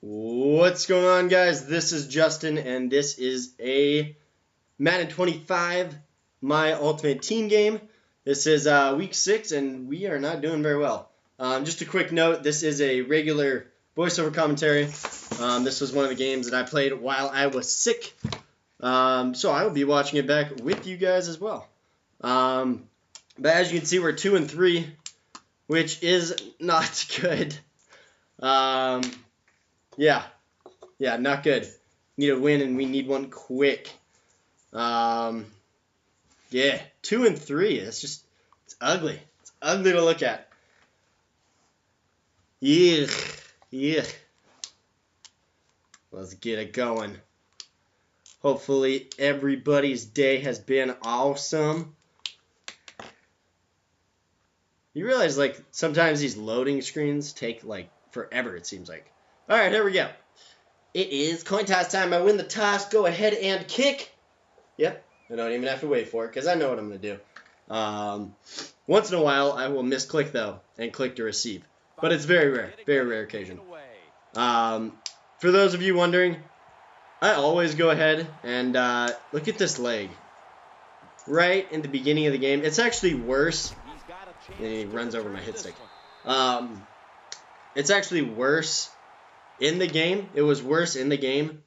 What's going on, guys? This is Justin, and this is a Madden 25 My Ultimate Team game. This is week 6, and we are not doing very well. Just a quick note, this is a regular voiceover commentary. This was one of the games that I played while I was sick, so I will be watching it back with you guys as well. But as you can see, we're 2-3, which is not good. Yeah, not good. Need a win, and we need one quick. Yeah, 2-3. It's ugly. It's ugly to look at. Yeah. Let's get it going. Hopefully everybody's day has been awesome. You realize, like, sometimes these loading screens take, like, forever, it seems like. Alright, here we go. It is coin toss time. I win the toss. Go ahead and kick. Yep, I don't even have to wait for it because I know what I'm going to do. Once in a while, I will misclick, though, and click to receive. But it's very rare occasion. For those of you wondering, I always go ahead and look at this leg. Right in the beginning of the game. It's actually worse. And he runs over my hit stick. It's actually worse in the game. It was worse in the game.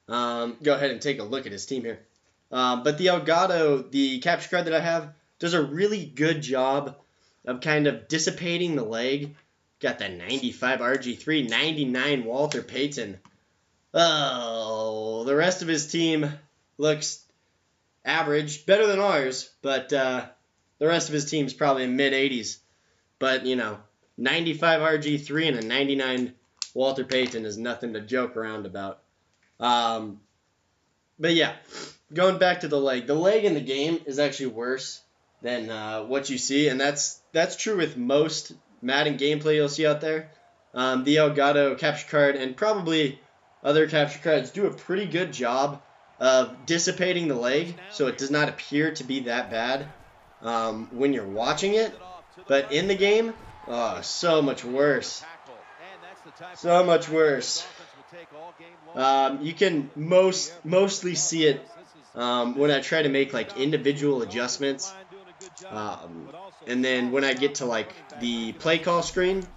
Go ahead and take a look at his team here. But the Elgato, the capture card that I have, does a really good job of kind of dissipating the leg. Got that 95 RG3, 99 Walter Payton. Oh, the rest of his team looks average, better than ours, but the rest of his team's probably in mid-80s. But, you know, 95 RG3 and a 99 Walter Payton is nothing to joke around about. But yeah, going back to the leg. The leg in the game is actually worse than what you see, and that's true with most Madden gameplay you'll see out there. The Elgato capture card and probably other capture cards do a pretty good job of dissipating the leg, so it does not appear to be that bad when you're watching it. But in the game, oh, so much worse. So much worse. You can mostly see it when I try to make like individual adjustments. And then when I get to like the play call screen,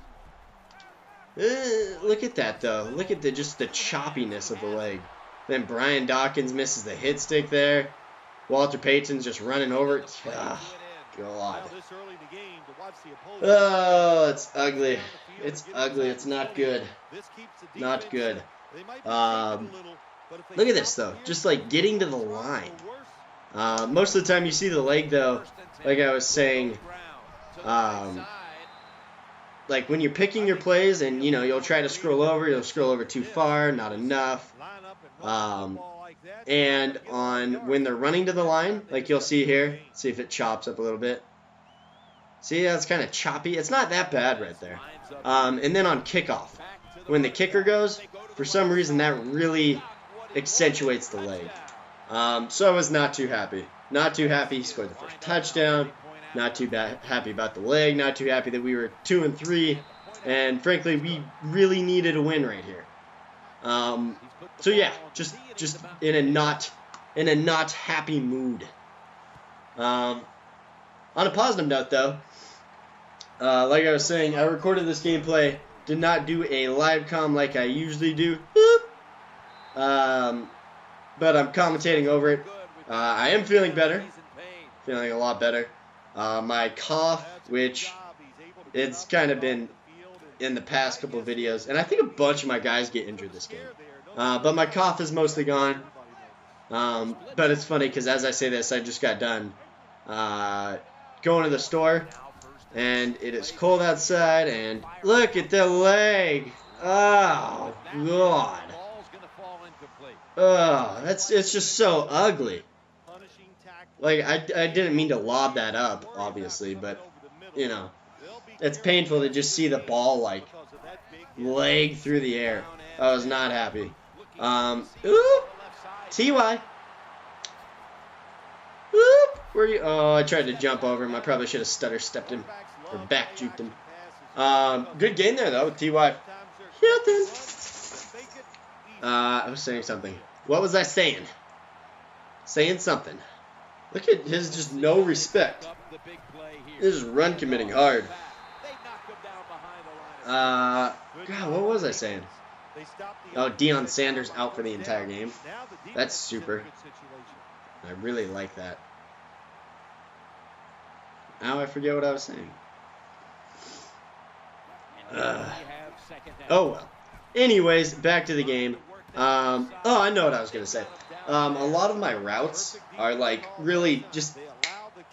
look at that though. Look at just the choppiness of the leg. Then Brian Dawkins misses the hit stick there. Walter Payton's just running over it. God. Oh, it's ugly. It's ugly. It's not good. Not good. Look at this, though. Just, like, getting to the line. Most of the time you see the leg, though, like I was saying, like, when you're picking your plays and, you know, you'll try to scroll over, you'll scroll over too far, not enough. And when they're running to the line, like you'll see here, see if it chops up a little bit. See, that's kind of choppy. It's not that bad right there. And then on kickoff, when the kicker goes, for some reason that really accentuates the leg. So I was not too happy. Not too happy he scored the first touchdown. Not too happy about the leg. Not too happy that we were 2-3. And frankly, we really needed a win right here. So yeah, just in a not happy mood. On a positive note, though, like I was saying, I recorded this gameplay. Did not do a live comm like I usually do. But I'm commentating over it. I am feeling better. Feeling a lot better. My cough, which it's kind of been in the past couple of videos, and I think a bunch of my guys get injured this game. But my cough is mostly gone. But it's funny because as I say this, I just got done going to the store, and it is cold outside, and look at the leg. Oh, God. Oh, it's just so ugly. Like, I didn't mean to lob that up, obviously, but, you know, it's painful to just see the ball, like, leg through the air. I was not happy. Ooh, T.Y. Oop, where are you? Oh, I tried to jump over him. I probably should have stutter stepped him or back juked him. Good game there though with T.Y. Hilton. I was saying something. What was I saying? Saying something. Look at his just no respect. This is run committing hard. God, what was I saying? Oh, Deion Sanders out for the entire game. That's super. I really like that. Now I forget what I was saying. Oh well. Anyways, back to the game. Oh, I know what I was going to say. A lot of my routes are like really just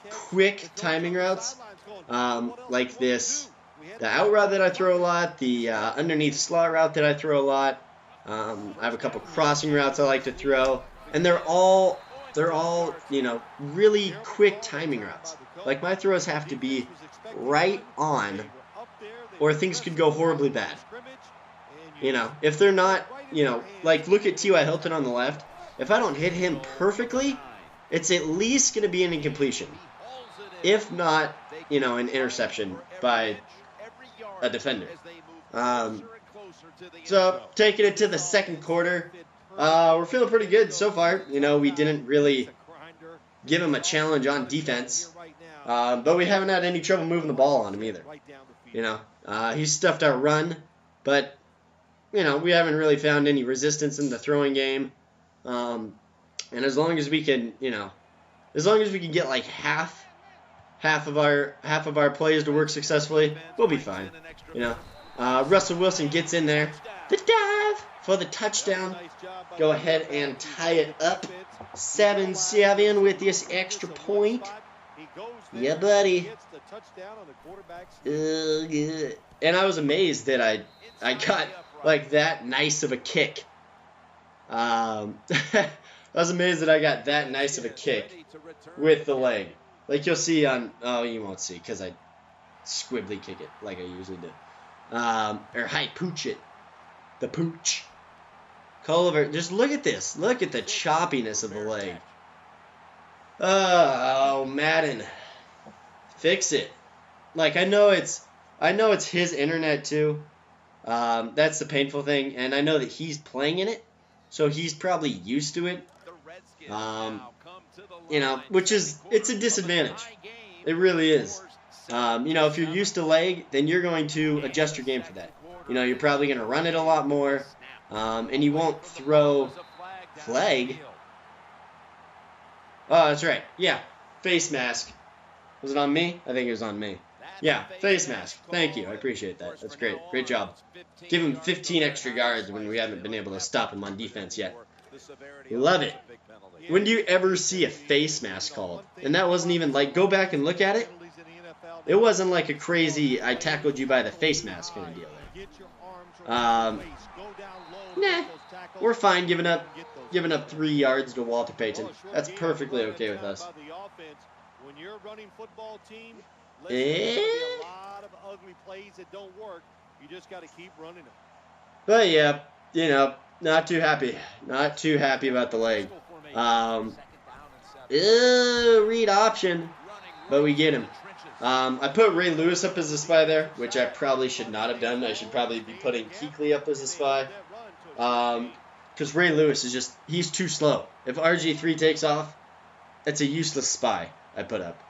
quick timing routes. Like this, the out route that I throw a lot, the underneath slot route that I throw a lot. I have a couple crossing routes I like to throw, and they're all you know, really quick timing routes. Like my throws have to be right on, or things could go horribly bad. You know, if they're not, you know, like look at T.Y. Hilton on the left. If I don't hit him perfectly, it's at least going to be an incompletion. If not, you know, an interception by a defender. So, taking it to the second quarter, we're feeling pretty good so far. You know, we didn't really give him a challenge on defense, but we haven't had any trouble moving the ball on him either. You know, he stuffed our run, but, you know, we haven't really found any resistance in the throwing game. And as long as we can, you know, as long as we can get like half of our plays to work successfully, we'll be fine. You know, Russell Wilson gets in there, the dive for the touchdown. Go ahead and tie it up, 7-7 with this extra point. Yeah, buddy. Good. And I was amazed that I got like that nice of a kick. I was amazed that I got that nice of a kick with the leg. Like you'll see on, oh, you won't see because I squibbly kick it like I usually do. Or high pooch it. The pooch. Culliver, just look at this. Look at the choppiness of the leg. Oh, Madden. Fix it. Like, I know it's his internet too. That's the painful thing. And I know that he's playing in it. So he's probably used to it. You know, which is, it's a disadvantage. It really is. You know, if you're used to leg, then you're going to adjust your game for that. You know, you're probably going to run it a lot more. And you won't throw flag. Oh, that's right. Yeah, face mask. Was it on me? I think it was on me. Yeah, face mask. Thank you. I appreciate that. That's great. Great job. Give him 15 extra yards when we haven't been able to stop him on defense yet. Love it. When do you ever see a face mask called? And that wasn't even like, go back and look at it. It wasn't like a crazy, I tackled you by the face mask kind of deal there. Nah, we're fine giving up 3 yards to Walter Payton. That's perfectly okay with us. But yeah, you know, not too happy. Not too happy about the leg. Read option, but we get him. I put Ray Lewis up as a spy there, which I probably should not have done. I should probably be putting Kuechly up as a spy. Because Ray Lewis is just, he's too slow. If RG3 takes off, it's a useless spy I put up.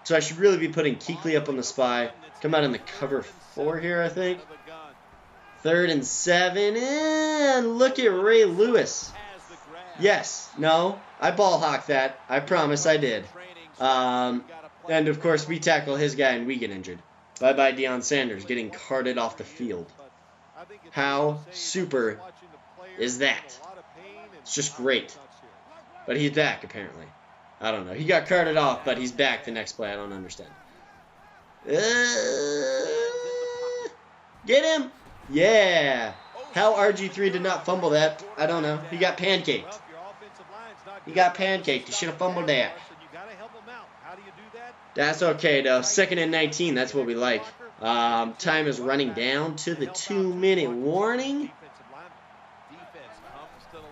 So I should really be putting Kuechly up on the spy. Come out in the cover 4 here, I think. 3rd and 7, and look at Ray Lewis. Yes, no, I ball hawked that. I promise I did. And of course we tackle his guy and we get injured. Bye-bye Deion Sanders getting carted off the field. How super is that? It's just great. But he's back apparently. I don't know. He got carted off, but he's back the next play. I don't understand. Get him! Yeah. How RG3 did not fumble that, I don't know. He got pancaked. He got pancaked. He should have fumbled that. That's okay, though. 2nd and 19. That's what we like. Time is running down to the 2-minute warning.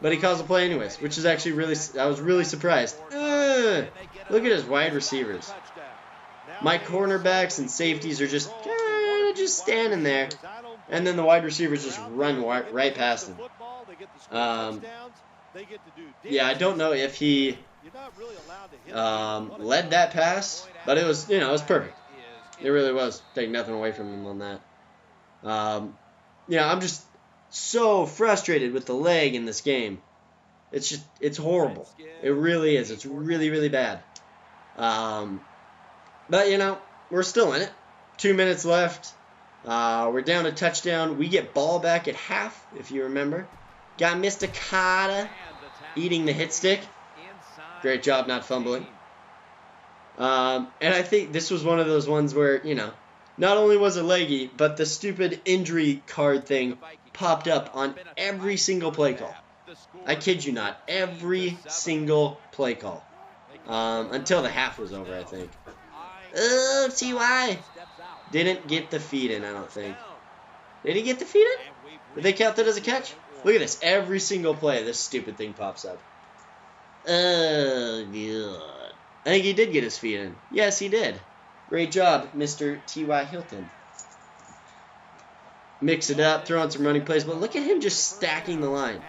But he calls a play anyways, which is actually really, I was really surprised. Look at his wide receivers. My cornerbacks and safeties are just standing there. And then the wide receivers just run right past him. Yeah, I don't know if he led that pass, but it was, it was perfect. It really was. Take nothing away from him on that. I'm just so frustrated with the leg in this game. It's horrible. It really is. It's really, really bad. But, we're still in it. 2 minutes left. We're down a touchdown. We get ball back at half, if you remember. Got Mr. Carter eating the hit stick. Great job not fumbling. And I think this was one of those ones where, not only was it leggy, but the stupid injury card thing popped up on every single play call. I kid you not. Every single play call. Until the half was over, I think. Oh, T.Y. Didn't get the feed in, I don't think. Did he get the feed in? Did they count that as a catch? Look at this. Every single play, this stupid thing pops up. Oh, God. I think he did get his feet in. Yes, he did. Great job, Mr. T.Y. Hilton. Mix it up, throw on some running plays, but look at him just stacking the line.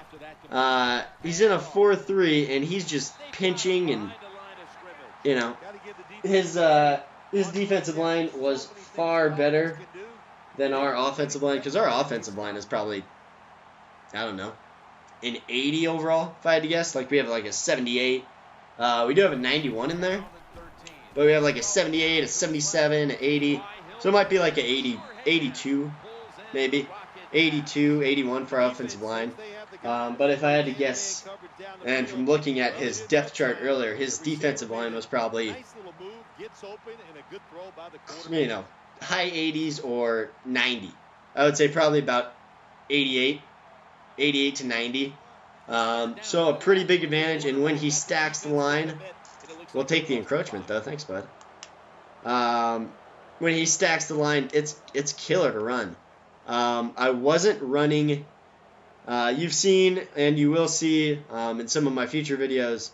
He's in a 4-3, and he's just pinching, and, his defensive line was far better than our offensive line, because our offensive line is probably, I don't know, an 80 overall, if I had to guess. Like, we have like a 78. We do have a 91 in there, but we have like a 78, a 77, an 80. So it might be like a 80, 82, maybe. 82, 81 for our offensive line. But if I had to guess, and from looking at his depth chart earlier, his defensive line was probably, high 80s or 90. I would say probably about 88 to 90. So a pretty big advantage, and when he stacks the line, we'll take the encroachment though. Thanks, bud. When he stacks the line, it's killer to run. I wasn't running. You've seen, and you will see in some of my future videos,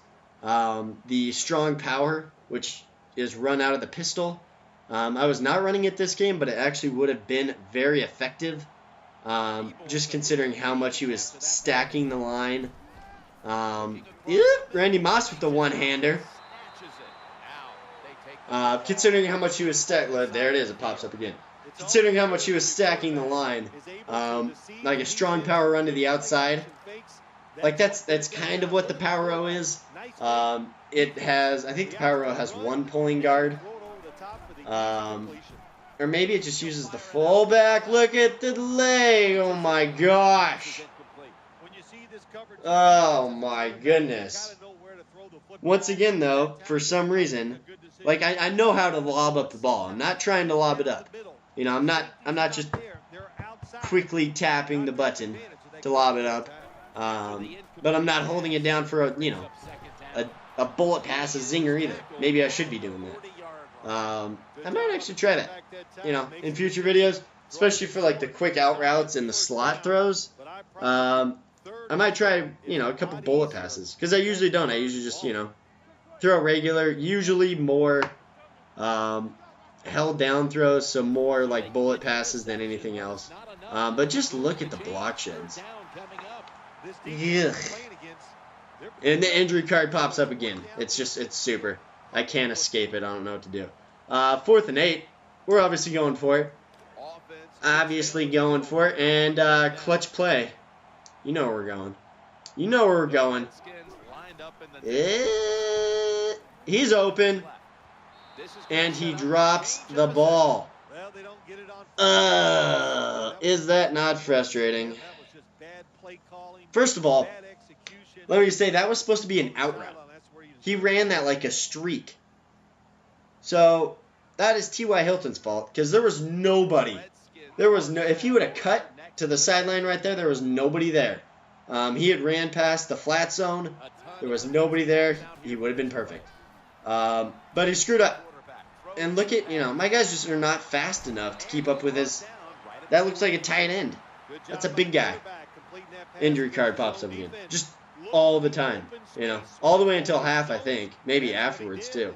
the strong power, which is run out of the pistol. I was not running it this game, but it actually would have been very effective. Just considering how much he was stacking the line. Randy Moss with the one-hander. Considering how much he was stacking, there it is, it pops up again. Considering how much he was stacking the line, like a strong power run to the outside, like that's kind of what the power row is. It has, I think the power row has one pulling guard. Or maybe it just uses the fullback. Look at the leg. Oh my gosh. Oh my goodness. Once again though, for some reason, like I know how to lob up the ball. I'm not trying to lob it up. I'm not just quickly tapping the button to lob it up. But I'm not holding it down for a bullet pass, a zinger either. Maybe I should be doing that. I might actually try that, in future videos, especially for like the quick out routes and the slot throws. I might try, a couple bullet passes, because I usually don't. I usually just, throw regular, usually more held down throws, so more like bullet passes than anything else. But just look at the block sheds. Ugh. And the injury card pops up again. It's super. I can't escape it. I don't know what to do. 4th and 8. We're obviously going for it. And clutch play. You know where we're going. You know where we're going. He's open. And he drops the ball. Is that not frustrating? First of all, let me say that was supposed to be an out route. He ran that like a streak. So that is T.Y. Hilton's fault, because there was nobody. If he would have cut to the sideline right there, there was nobody there. He had ran past the flat zone. There was nobody there. He would have been perfect. But he screwed up. And look at, my guys just are not fast enough to keep up with his. That looks like a tight end. That's a big guy. Injury card pops up again. Just all the time, all the way until half, I think, maybe afterwards too.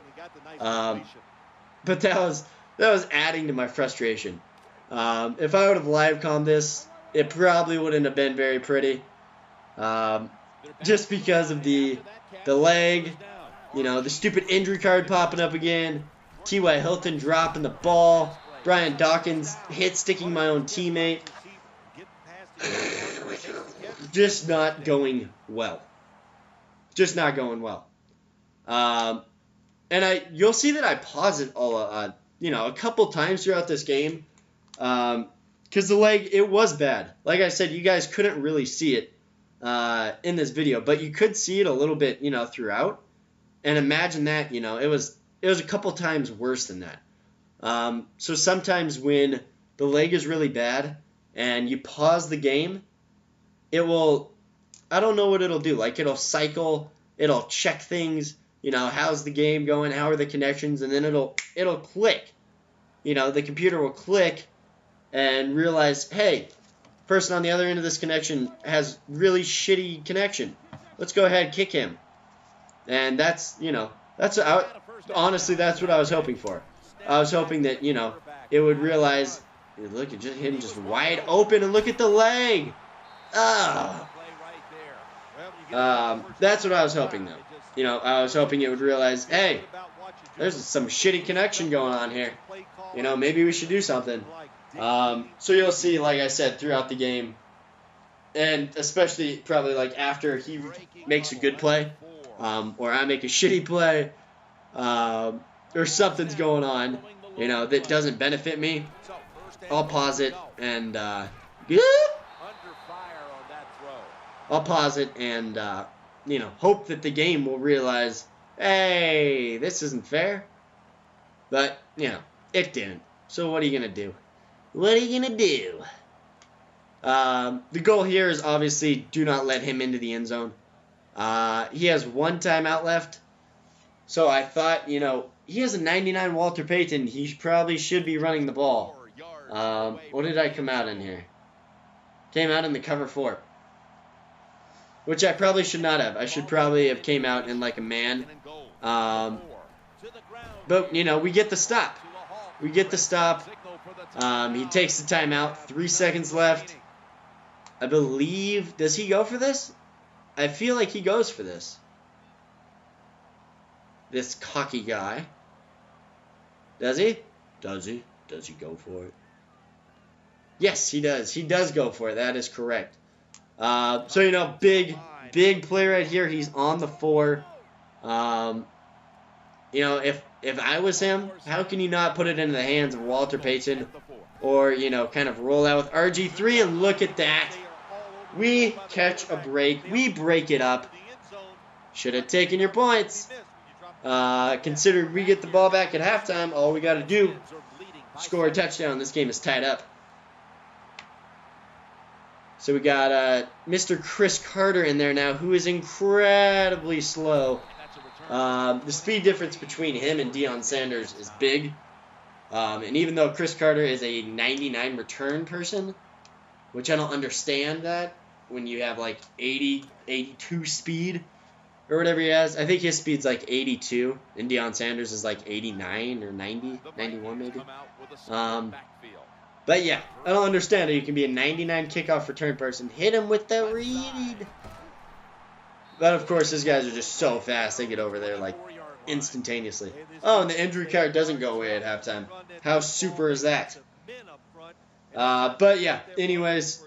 But that was adding to my frustration. If I would have live commed this, it probably wouldn't have been very pretty. Just because of the leg, you know, the stupid injury card popping up again, T.Y. Hilton dropping the ball, Brian Dawkins hit sticking my own teammate. Just not going well. Just not going well. And you'll see that I pause it all, you know, a couple times throughout this game, because the leg, it was bad. Like I said, you guys couldn't really see it in this video, but you could see it a little bit, you know, throughout. And imagine that, you know, it was a couple times worse than that. So sometimes when the leg is really bad and you pause the game, it will, I don't know what it'll do. Like, it'll cycle, it'll check things, you know, how's the game going, how are the connections, and then it'll click. You know, the computer will click and realize, hey, person on the other end of this connection has really shitty connection. Let's go ahead and kick him. And that's, you know, honestly, that's what I was hoping for. I was hoping that, you know, it would realize, look at him just wide open, and look at the leg. That's what I was hoping, though. You know, I was hoping it would realize, hey, there's some shitty connection going on here. You know, maybe we should do something. So you'll see, like I said, throughout the game, and especially probably like after he makes a good play, or I make a shitty play, or something's going on, you know, that doesn't benefit me, I'll pause it and you know, hope that the game will realize, hey, this isn't fair. But, you know, it didn't. So what are you going to do? What are you going to do? The goal here is obviously do not let him into the end zone. He has one timeout left. So I thought, you know, he has a 99 Walter Payton. He probably should be running the ball. What did I come out in here? Came out in the cover 4. Which I probably should not have. I should probably have came out in like a man. But, you know, we get the stop. We get the stop. He takes the timeout. 3 seconds left. I believe... Does he go for this? I feel like he goes for this. This cocky guy. Does he? Does he? Does he go for it? Yes, he does. He does go for it. That is correct. So, you know, big play right here. He's on the 4. You know, if I was him, how can you not put it into the hands of Walter Payton? Or, you know, kind of roll out with RG3, and look at that. We catch a break. We break it up. Should have taken your points. Considering we get the ball back at halftime, all we got to do, score a touchdown. This game is tied up. So we got Mr. Chris Carter in there now, who is incredibly slow. The speed difference between him and Deion Sanders is big. And even though Chris Carter is a 99 return person, which I don't understand that when you have like 80, 82 speed or whatever he has. I think his speed's like 82 and Deion Sanders is like 89 or 90, 91 maybe. But yeah, I don't understand how you can be a 99 kickoff return person. Hit him with the read. But of course, these guys are just so fast. They get over there like instantaneously. Oh, and the injury card doesn't go away at halftime. How super is that? But yeah, anyways.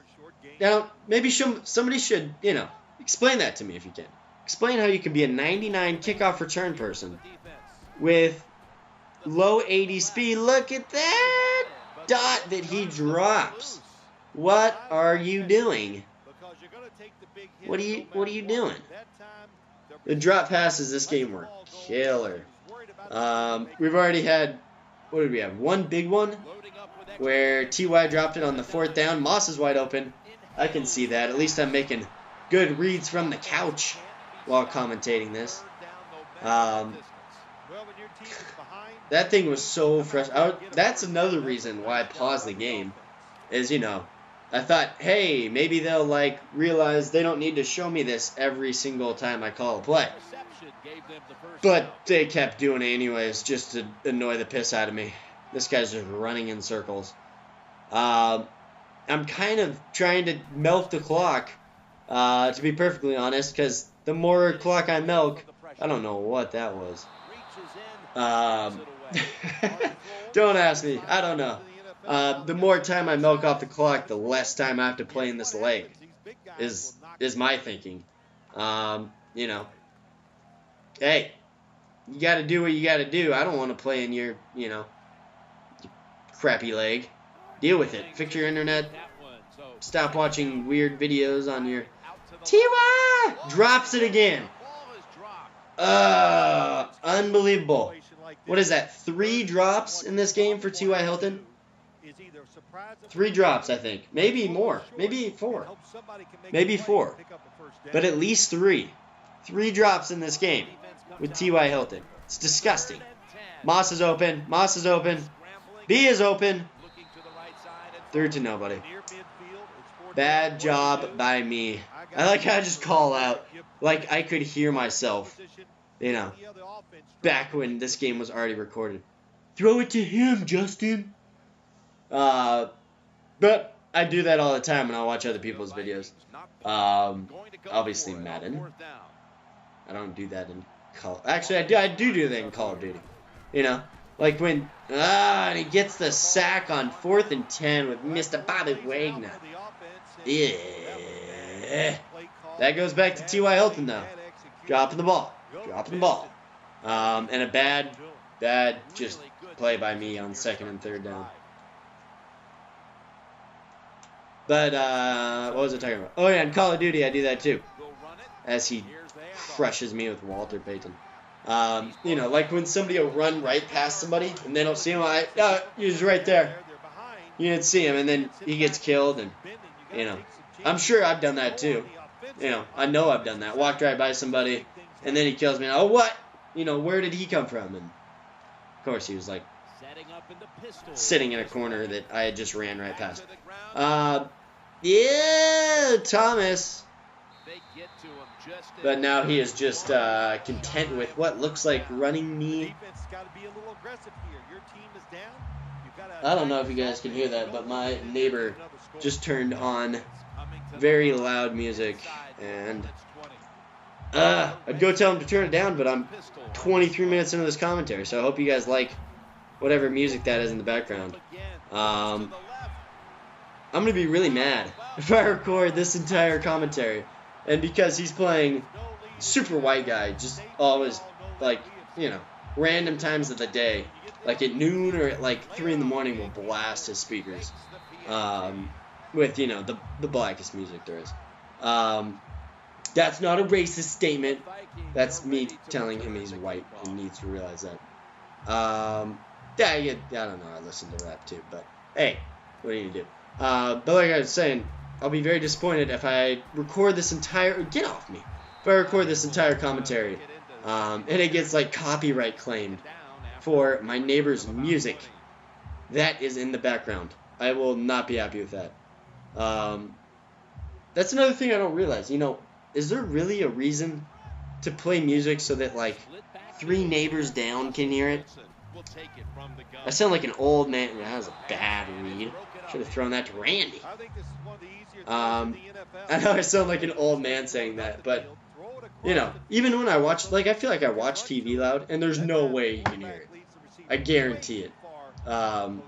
Now, maybe somebody should, you know, explain that to me if you can. Explain how you can be a 99 kickoff return person with low 80 speed. Look at that dot that he drops. What are you doing? What are you doing? The drop passes this game were killer. We've already had, what did we have? One big one where T.Y. dropped it on the 4th down. Moss is wide open. I can see that. At least I'm making good reads from the couch while commentating this. That thing was so fresh. That's another reason why I paused the game. Is, you know, I thought, hey, maybe they'll like realize they don't need to show me this every single time I call a play. But they kept doing it anyways, just to annoy the piss out of me. This guy's just running in circles. I'm kind of trying to melt the clock To be perfectly honest, because the more clock I milk, I don't know what that was. Don't ask me. I don't know. The more time I milk off the clock, the less time I have to play in this leg. Is my thinking. You know. Hey, you got to do what you got to do. I don't want to play in your, crappy leg. Deal with it. Fix your internet. Stop watching weird videos on your... T.Y. drops it again. Unbelievable. What is that? 3 drops in this game for T.Y. Hilton? 3 drops, I think. Maybe more. Maybe 4. Maybe 4. But at least 3. 3 drops in this game with T.Y. Hilton. It's disgusting. Moss is open. Moss is open. B is open. Third to nobody. Bad job by me. I like how I just call out. Like I could hear myself. Back when this game was already recorded. Throw it to him, Justin. But I do that all the time when I watch other people's videos. Obviously Madden. I don't do that in Call. Actually, I do that in Call of Duty. Like when and he gets the sack on 4th and 10 with Mr. Bobby Wagner. Yeah. That goes back to T.Y. Hilton though. Dropping the ball. And a bad just play by me on 2nd and 3rd down. But what was I talking about? Oh yeah, in Call of Duty I do that too. As he crushes me with Walter Payton. Like when somebody will run right past somebody and they don't see him, he's right there. You didn't see him, and then he gets killed, and I'm sure I've done that too. I know I've done that. Walked right by somebody, and then he kills me. And, oh, what? Where did he come from? And of course he was like sitting in a corner that I had just ran right past. Yeah, Thomas. But now he is just content with what looks like running me. I don't know if you guys can hear that, but my neighbor just turned on very loud music, and I'd go tell him to turn it down, but I'm 23 minutes into this commentary, so I hope you guys like whatever music that is in the background. I'm going to be really mad if I record this entire commentary. And because he's playing super white guy, just always, random times of the day, like at noon or at 3 in the morning, will blast his speakers with, the blackest music there is. That's not a racist statement. That's me telling him he's white and needs to realize that. I don't know, I listen to rap too, but hey, what are you going to do? But like I was saying, I'll be very disappointed if I record this entire... Get off me! If I record this entire commentary, and it gets, copyright claimed for my neighbor's music that is in the background. I will not be happy with that. That's another thing I don't realize. Is there really a reason to play music so that, 3 neighbors down can hear it? I sound like an old man. That was a bad read. Should have thrown that to Randy. I know I sound like an old man saying that, but, even when I watch, I feel like I watch TV loud, and there's no way you can hear it. I guarantee it. So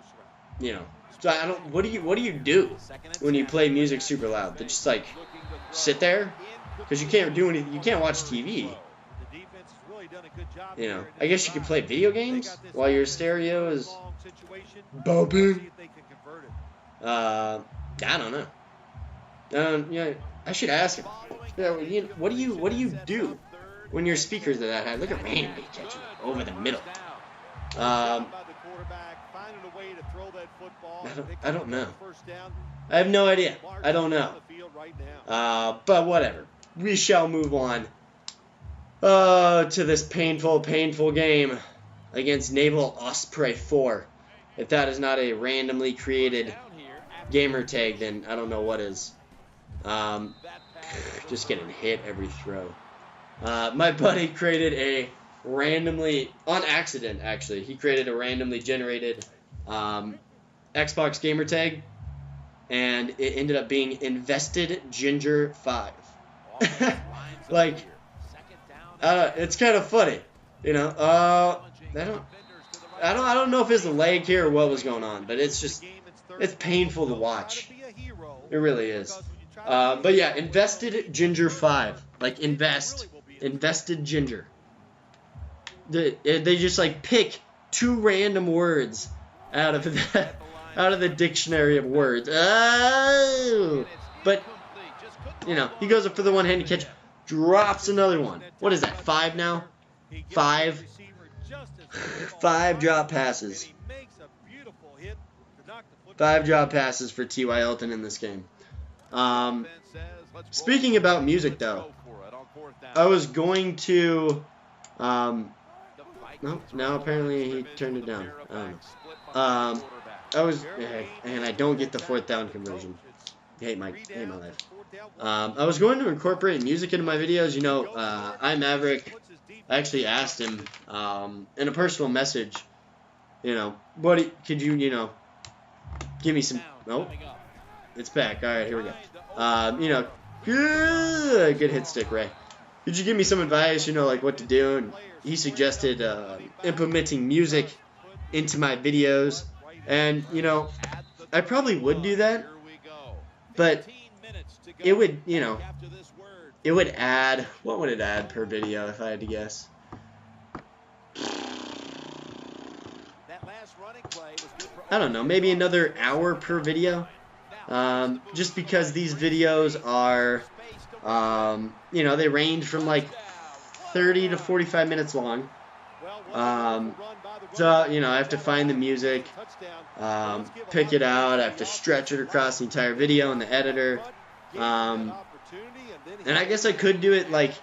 I don't, what do you do when you play music super loud? They just, sit there? Because you can't do anything, you can't watch TV. I guess you could play video games while your stereo is bumping. I don't know. I should ask him. What do you do when your speakers are that high? Look at Randy catching over the middle. I don't know. I have no idea. I don't know. But whatever. We shall move on. To this painful game against Naval Osprey 4. If that is not a randomly created gamer tag, then I don't know what is. Just getting hit every throw. My buddy created a randomly, on accident actually, he created a randomly generated Xbox gamer tag. and it ended up being Invested Ginger 5. Like, it's kind of funny, you know. I don't know if it's a lag here or what was going on, but it's painful to watch. It really is. But yeah, Invested Ginger 5, like invested ginger. They just like pick 2 random words out of the dictionary of words. Oh, but you know, he goes up for the one-handed catch, drops another one. What is that? 5 now? 5. 5 drop passes. 5 drop passes for T.Y. Hilton in this game. Speaking about music, though, I was going to. No, now apparently he turned it down. And I don't get the 4th down conversion. Hate my life. I was going to incorporate music into my videos. You know, I Maverick. I actually asked him in a personal message. You know, buddy, could you give me some? Nope. It's back. All right, here we go. You know, good hit stick, Ray. Could you give me some advice? You know, like what to do? And he suggested implementing music into my videos, and you know, I probably would do that, but it would, you know, it would add. What would it add per video if I had to guess? I don't know, maybe another hour per video. Just because these videos are, you know, they range from like 30 to 45 minutes long. So, you know, I have to find the music, pick it out, I have to stretch it across the entire video in the editor. And I guess I could do it like,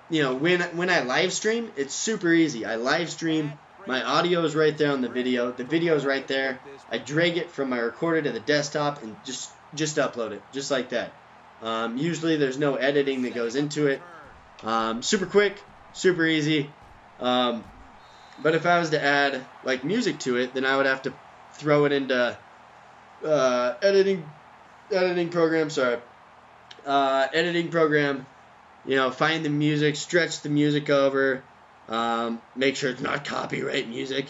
you know, when I live stream, it's super easy. I live stream, my audio is right there on the video is right there. I drag it from my recorder to the desktop and just upload it, just like that. Usually there's no editing that goes into it. Super quick, super easy. But if I was to add like music to it, then I would have to throw it into editing program. Sorry, editing program. You know, find the music, stretch the music over, make sure it's not copyright music.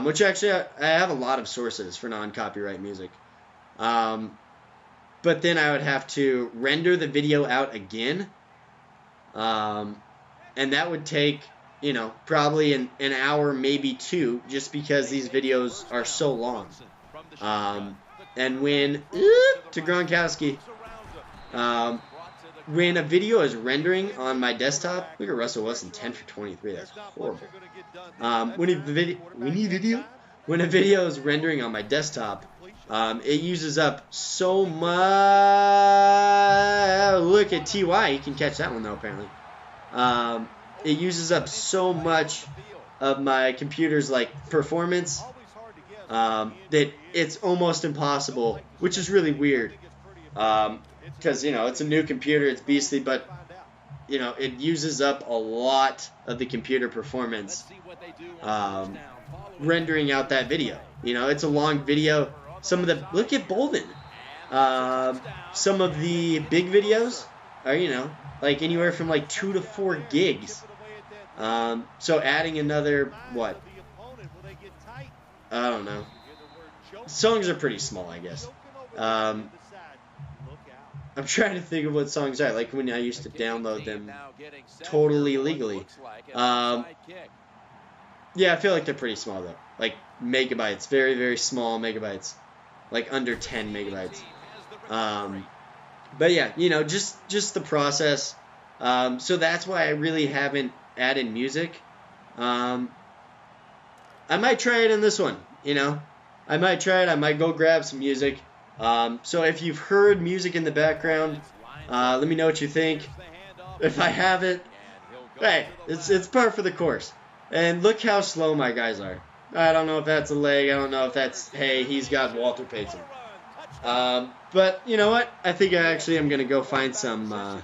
Which actually I have a lot of sources for non-copyright music. But then I would have to render the video out again. And that would take, you know, probably an hour, maybe 2, just because these videos are so long. And when, to Gronkowski, when a video is rendering on my desktop, look at Russell Wilson, 10 for 23, that's horrible. When a video is rendering on my desktop, it uses up so much. Look at T.Y., he can catch that one though, apparently. It uses up so much of my computer's like performance that it's almost impossible, which is really weird. Because, you know, it's a new computer, it's beastly, but, you know, it uses up a lot of the computer performance rendering out that video. You know, it's a long video. Look at Bolden. Some of the big videos are, you know, like anywhere from like 2 to 4 gigs. So adding another, what? I don't know. Songs are pretty small, I guess. I'm trying to think of what songs are, like when I used to download them totally legally. Yeah, I feel like they're pretty small though. Like megabytes, very, very small megabytes. Like under 10 megabytes. But yeah, you know, just the process. So that's why I really haven't added music. I might try it in this one, you know. I might try it. I might go grab some music. So if you've heard music in the background, let me know what you think. If I haven't, hey, it's par for the course. And look how slow my guys are. I don't know if that's a leg. I don't know if that's, hey, he's got Walter Payton. But you know what? I think I actually am going to go find some, I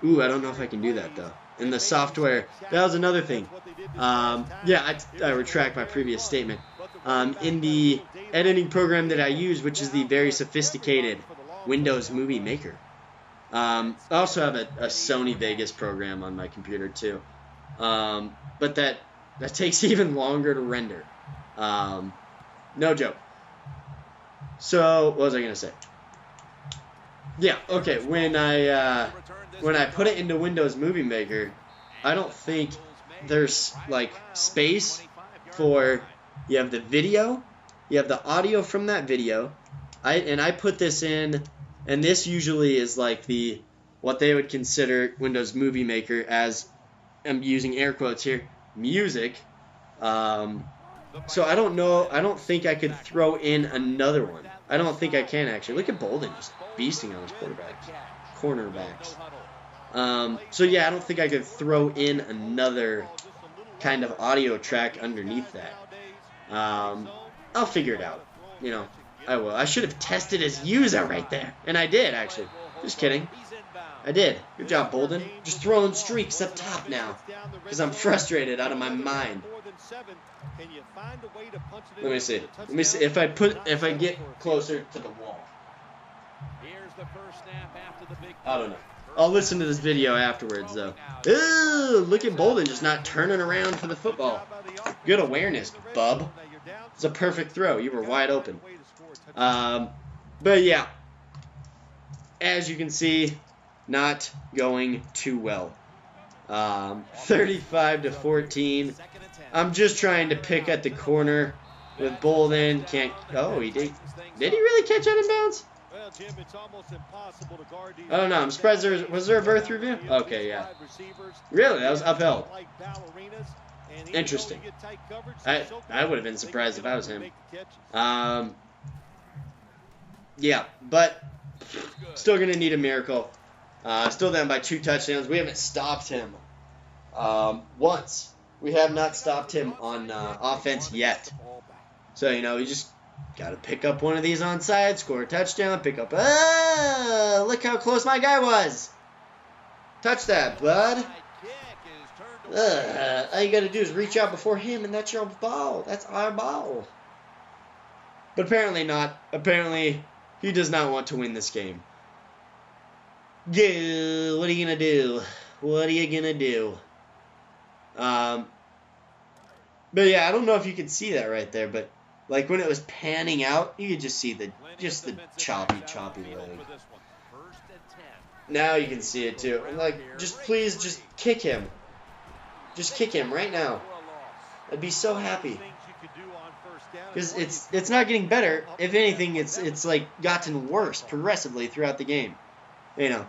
don't know if I can do that though. In the software, that was another thing. Yeah, I retract my previous statement. in the editing program that I use, which is the very sophisticated Windows Movie Maker. I also have a Sony Vegas program on my computer too, but that takes even longer to render. No joke. So what was I gonna say? Yeah, okay. When I put it into Windows Movie Maker, I don't think there's like space for, you have the video, you have the audio from that video. I put this in, and this usually is like what they would consider Windows Movie Maker as, I'm using air quotes here, music. So I don't know, I don't think I could throw in another one. I don't think I can actually. Look at Bolden just beasting on his cornerbacks. So yeah, I don't think I could throw in another kind of audio track underneath that. I'll figure it out. You know, I will. I should have tested his user right there. And I did, actually. Just kidding. I did. Good job, Bolden. Just throwing streaks up top now, because I'm frustrated out of my mind. Let me see. Let me see if I get closer to the wall. I don't know. I'll listen to this video afterwards, though. Ooh, look at Bolden just not turning around for the football. Good awareness, bub. It's a perfect throw. You were wide open. But yeah, as you can see, not going too well. 35-14. I'm just trying to pick at the corner with Bolden. Can't. Oh, he did. Did he really catch out of bounds? I don't know. I'm surprised was there a birth review? Okay, yeah. Really? That was upheld. Interesting. I would have been surprised if I was him. Yeah, but still going to need a miracle. Still down by 2 touchdowns. We haven't stopped him once. We have not stopped him on offense yet. So, you know, we just got to pick up one of these onside, score a touchdown, pick up. Look how close my guy was. Touch that, bud. All you got to do is reach out before him, and that's your ball. That's our ball. But apparently not. Apparently, he does not want to win this game. Yeah, what are you going to do? What are you going to do? But yeah, I don't know if you could see that right there, but like when it was panning out, you could just see the choppy leg. Now you can see it too. And like, please just kick him. Just kick him right now. I'd be so happy. Because it's not getting better. If anything, it's like gotten worse progressively throughout the game. You know.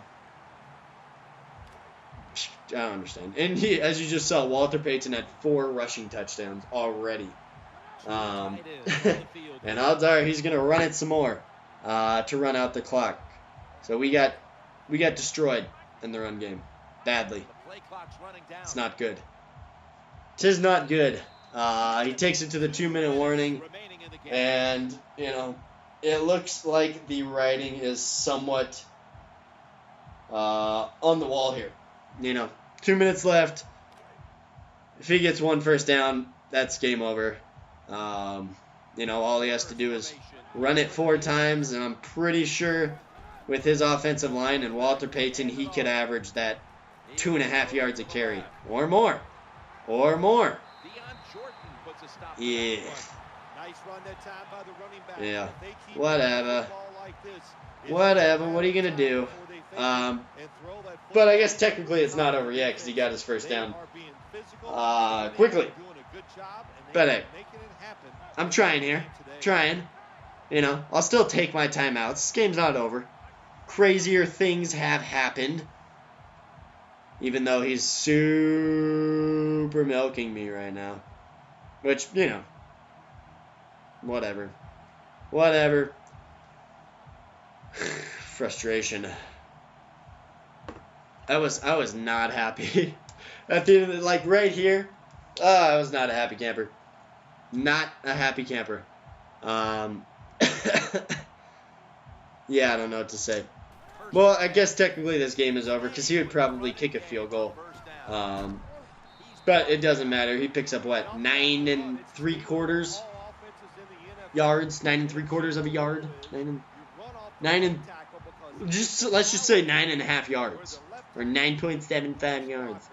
I don't understand. And as you just saw, Walter Payton had 4 rushing touchdowns already. And odds are he's going to run it some more to run out the clock. So we got destroyed in the run game. Badly. It's not good. 'Tis not good. He takes it to the 2-minute warning. And, you know, it looks like the writing is somewhat on the wall here. You know, 2 minutes left. If he gets 1 first down, that's game over. You know, all he has to do is run it 4 times, and I'm pretty sure with his offensive line and Walter Payton, he could average that 2.5 yards a carry or more. Or more. Yeah. Yeah. Whatever. Whatever. What are you going to do? But I guess technically it's not over yet because he got his first down quickly. But hey, I'm trying here. Trying. You know, I'll still take my timeouts. This game's not over. Crazier things have happened. Even though he's super milking me right now. Which, you know, whatever. Whatever. Frustration. I was not happy. At the end of the, like right here, I was not a happy camper. Not a happy camper. Yeah, I don't know what to say. Well, I guess technically this game is over because he would probably kick a field goal. But it doesn't matter. He picks up, what, 9 3/4? yards, 9 3/4 of a yard, let's just say 9.5 yards, or 9.75 yards.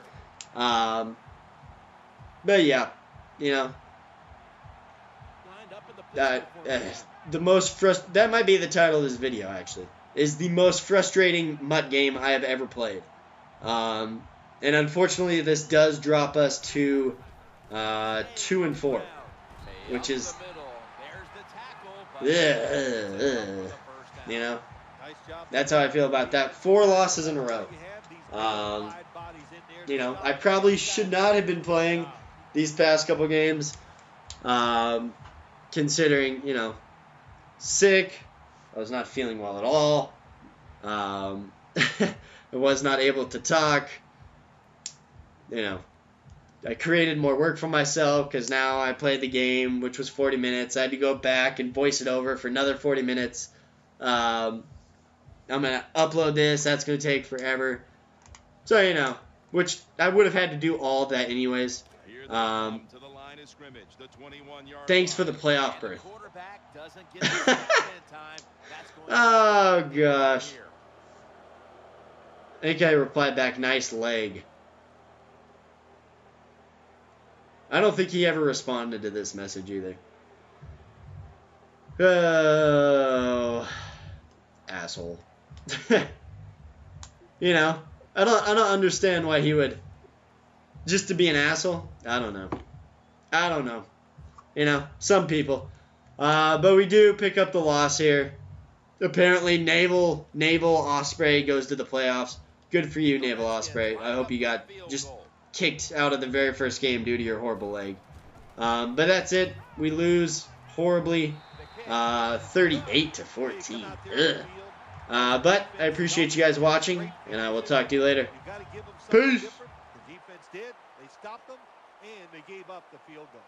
But yeah, you know, that might be the title of this video, actually, is the most frustrating MUT game I have ever played. And unfortunately, this does drop us to 2-4, which is, you know, that's how I feel about that. 4 losses in a row. You know, I probably should not have been playing these past couple games, considering, you know, sick. I was not feeling well at all. I was not able to talk. You know, I created more work for myself because now I played the game, which was 40 minutes. I had to go back and voice it over for another 40 minutes. I'm going to upload this. That's going to take forever. So, you know, which I would have had to do all of that anyways. Thanks for the playoff berth. Oh, gosh. I think I replied back, nice leg. I don't think he ever responded to this message either. Oh, asshole. You know, I don't understand why he would, just to be an asshole. I don't know. You know, some people. But we do pick up the loss here. Apparently, Naval Osprey goes to the playoffs. Good for you, Naval Osprey. I hope you got just kicked out of the very first game due to your horrible leg. But that's it. We lose horribly, 38-14. Ugh. But I appreciate you guys watching, and I will talk to you later. Peace. The defense did. They stopped them, and they gave up the field goal.